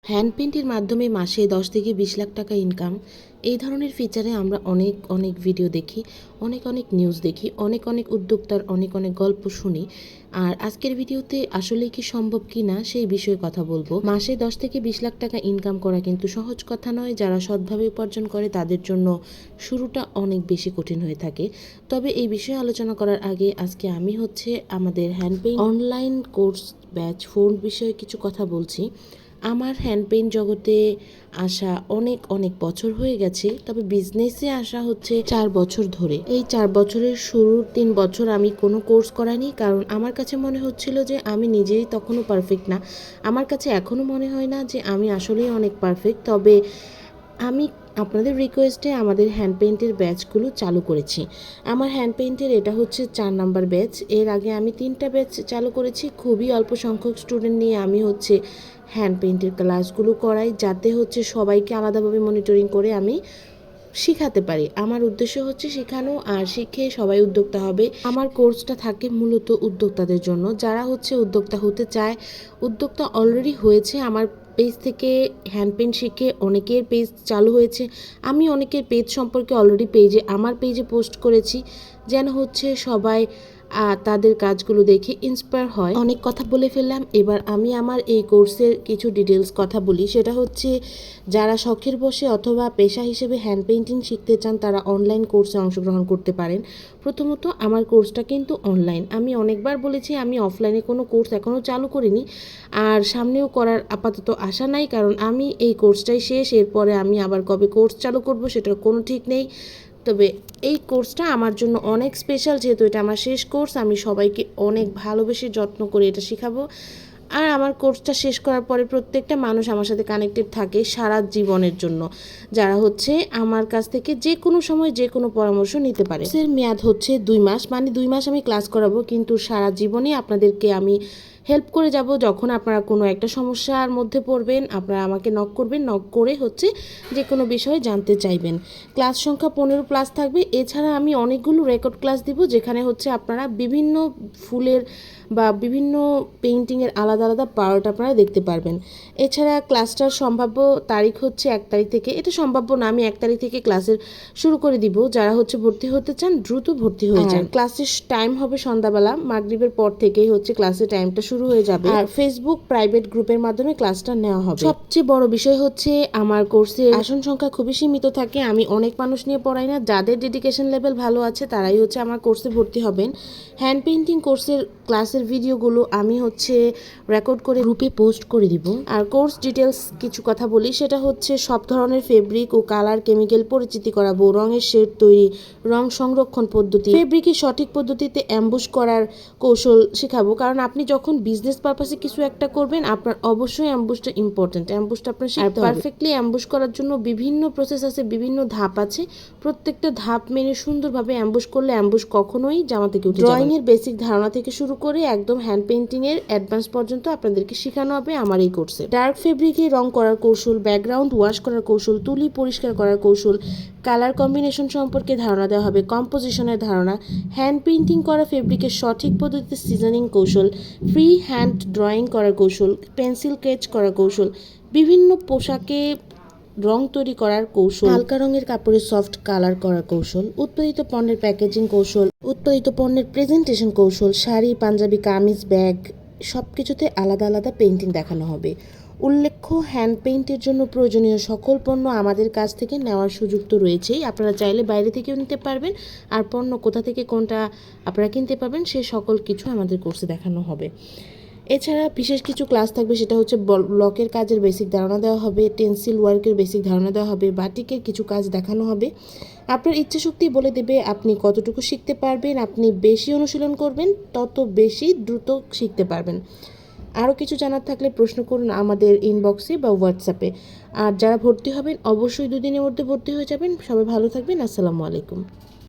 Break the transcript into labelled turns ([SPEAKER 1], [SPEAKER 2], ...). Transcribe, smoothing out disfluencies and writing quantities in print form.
[SPEAKER 1] Hand পেইন্টের মাধ্যমে মাসে 10 থেকে 20 লাখ টাকা ইনকাম, এই ধরনের ফিচারে আমরা অনেক ভিডিও দেখি, অনেক নিউজ দেখি, অনেক উদ্যোক্তার অনেক গল্প শুনি। আর আজকের ভিডিওতে আসলে কি সম্ভব কি না সেই বিষয়ে কথা বলবো। মাসে 10 থেকে 20 লাখ টাকা ইনকাম করা কিন্তু সহজ কথা নয়। যারা সৎভাবে উপার্জন করে তাদের জন্য শুরুটা অনেক বেশি কঠিন হয়ে থাকে। তবে এই বিষয়ে আলোচনা করার আগে আজকে আমি আমাদের hand paint online course batch 4 বিষয়ে কিছু কথা বলছি। আমার হ্যান্ড পেইন্ট জগতে আসা অনেক বছর হয়ে গেছে, তবে বিজনেসে আসা হচ্ছে 4 বছর ধরে। এই 4 বছরের শুরুর 3 বছর আমি কোনো কোর্স করাইনি, কারণ আমার কাছে মনে হচ্ছিল যে আমি নিজেই তখনও পারফেক্ট না। আমার কাছে এখনও মনে হয় না যে আমি আসলেই অনেক পারফেক্ট। তবে আমি আপনাদের রিকোয়েস্টে আমাদের হ্যান্ড পেইন্টের ব্যাচগুলো চালু করেছি। আমার হ্যান্ড পেইন্টের এটা হচ্ছে 4 নাম্বার ব্যাচ। এর আগে আমি 3টা ব্যাচ চালু করেছি। খুবই অল্প সংখ্যক স্টুডেন্ট নিয়ে আমি হ্যান্ড পেইন্টের ক্লাসগুলো করাই, যাতে সবাইকে আলাদাভাবে মনিটরিং করে আমি শিখাতে পারি। আমার উদ্দেশ্য শেখানো, আর শিখে সবাই উদ্যোক্তা হবে। আমার কোর্সটা থাকে মূলত উদ্যোক্তাদের জন্য, যারা উদ্যোক্তা হতে চায়, উদ্যোক্তা অলরেডি হয়েছে। আমার পেজ থেকে হ্যান্ড পেইন্ট শিখে অনেকের পেজ চালু হয়েছে। আমি অনেকের পেজ সম্পর্কে অলরেডি আমার পেজে পোস্ট করেছি, যেন সবাই তাদের কাজগুলো দেখে ইন্সপায়ার হয়। অনেক কথা বলে ফেললাম, এবার আমি আমার এই কোর্সের কিছু ডিটেলস কথা বলি। সেটা যারা শখের বসে অথবা পেশা হিসেবে হ্যান্ড পেইন্টিং শিখতে চান, তারা অনলাইন কোর্সে অংশগ্রহণ করতে পারেন। প্রথমত, আমার কোর্সটা কিন্তু অনলাইন। আমি অনেকবার বলেছি আমি অফলাইনে কোনো কোর্স এখনও চালু করিনি, আর সামনেও করার আপাতত আশা নাই, কারণ আমি এই কোর্সটাই শেষ। এরপরে আমি আবার কবে কোর্স চালু করব সেটার কোনো ঠিক নেই। তবে এই কোর্সটা আমার জন্য অনেক স্পেশাল, যেহেতু এটা আমার শেষ কোর্স। আমি সবাইকে অনেক ভালোবেসে যত্ন করে এটা শেখাবো। আর আমার কোর্সটা শেষ করার পরে প্রত্যেকটা মানুষ আমার সাথে কানেক্টেড থাকে সারা জীবনের জন্য, যারা আমার কাছ থেকে যে কোনো সময় যে কোনো পরামর্শ নিতে পারে। এর মেয়াদ 2 মাস, মানে 2 মাস আমি ক্লাস করাবো, কিন্তু সারা জীবনে আপনাদেরকে আমি হেল্প করে যাব। যখন আপনারা কোনো একটা সমস্যার মধ্যে পড়বেন, আপনারা আমাকে নক করবেন, নক করে যে কোনো বিষয়ে জানতে চাইবেন। ক্লাস সংখ্যা 15 প্লাস থাকবে। এছাড়া আমি অনেকগুলো রেকর্ড ক্লাস দিব, যেখানে আপনারা বিভিন্ন ফুলের বা বিভিন্ন পেইন্টিংয়ের আলাদা পার্ট আপনারা দেখতে পারবেন। এছাড়া ক্লাসটার সম্ভাব্য তারিখ 1 তারিখ থেকে। এটা সম্ভাব্য না, আমি 1 তারিখ থেকে ক্লাসের শুরু করে দিব। যারা ভর্তি হতে চান দ্রুত ভর্তি হয়ে যান। ক্লাসের টাইম হবে সন্ধ্যাবেলা, মাগরিবের পর থেকেই ক্লাসের টাইমটা শুরু হয়ে যাবে। আর ফেসবুক প্রাইভেট গ্রুপের মাধ্যমে ক্লাসটা নেওয়া হবে। সবচেয়ে বড় বিষয় আমার কোর্সের আসন সংখ্যা খুবই সীমিত থাকে। আমি অনেক মানুষ নিয়ে পড়াই না। যাদের ডেডিকেশন লেভেল ভালো আছে তারাই আমার কোর্সে ভর্তি হবেন। হ্যান্ড পেইন্টিং কোর্সের ক্লাসের ভিডিওগুলো আমি রেকর্ড করে গ্রুপে পোস্ট করে দিব। আর কোর্স ডিটেলস কিছু কথা বলি, সেটা সব ধরনের ফেব্রিক ও কালার কেমিক্যাল পরিচিতি করাবো, রঙের শেড তৈরি, রং সংরক্ষণ পদ্ধতি, ফেব্রিকের সঠিক পদ্ধতিতে অ্যাম্বুশ করার কৌশল শেখাবো। কারণ আপনি যখন বিজনেস পারপাসে কিছু একটা করবেন, আপনার অবশ্যই অ্যাম্বুশটা ইম্পর্টেন্ট। অ্যাম্বুশটা আপনার শিখতে হবে। পারফেক্টলি অ্যাম্বুশ করার জন্য বিভিন্ন প্রসেস আছে, বিভিন্ন ধাপ আছে। প্রত্যেকটা ধাপ মেনে সুন্দরভাবে অ্যাম্বুশ করলে অ্যাম্বুশ কখনোই জামা থেকে উঠে যাবে না। ড্রয়িং এর বেসিক ধারণা থেকে শুরু করে একদম হ্যান্ড পেইন্টিং এর অ্যাডভান্স পর্যন্ত আপনাদেরকে শেখানো হবে আমার এই কোর্সে। ডার্ক ফেব্রিকে রং করার কৌশল, ব্যাকগ্রাউন্ড ওয়াশ করার কৌশল, তুলি পরিষ্কার করার কৌশল, কালার কম্বিনেশন সম্পর্কে ধারণা দেওয়া হবে, কম্পোজিশনের ধারণা, হ্যান্ড পেইন্টিং করা ফেব্রিকের সঠিক পদ্ধতিতে সিজনিং কৌশল, ফ্রি হ্যান্ড ড্রয়িং করার কৌশল, পেন্সিল স্কেচ করার কৌশল, বিভিন্ন পোশাকে রং তৈরি করার কৌশল, হালকা রঙের কাপড়ে সফট কালার করার কৌশল, উৎপাদিত পণ্যের প্যাকেজিং কৌশল, উৎপাদিত পণ্যের প্রেজেন্টেশন কৌশল, শাড়ি, পাঞ্জাবি, কামিজ, ব্যাগ, সব কিছুতে আলাদা পেইন্টিং দেখানো হবে। উল্লেখ্য, হ্যান্ড পেইন্টের জন্য প্রয়োজনীয় সকল পণ্য আমাদের কাছ থেকে নেওয়ার সুযোগ তো রয়েছেই। আপনারা চাইলে বাইরে থেকেও নিতে পারবেন, আর পণ্য কোথা থেকে কোনটা আপনারা কিনতে পারবেন সে সকল কিছু আমাদের কোর্সে দেখানো হবে। এছাড়া বিশেষ কিছু ক্লাস থাকবে, সেটা ব্লকের কাজের বেসিক ধারণা দেওয়া হবে, টেন্সিল ওয়ার্কের বেসিক ধারণা দেওয়া হবে, বাটিকের কিছু কাজ দেখানো হবে। আপনার ইচ্ছা শক্তি বলে দেবে আপনি কতটুকু শিখতে পারবেন। আপনি বেশি অনুশীলন করবেন, তত বেশি দ্রুত শিখতে পারবেন। আরও কিছু জানার থাকলে প্রশ্ন করুন আমাদের ইনবক্সে বা হোয়াটসঅ্যাপে। আর যারা ভর্তি হবেন অবশ্যই 2 দিনের মধ্যে ভর্তি হয়ে যাবেন। সবাই ভালো থাকবেন। আসসালামু আলাইকুম।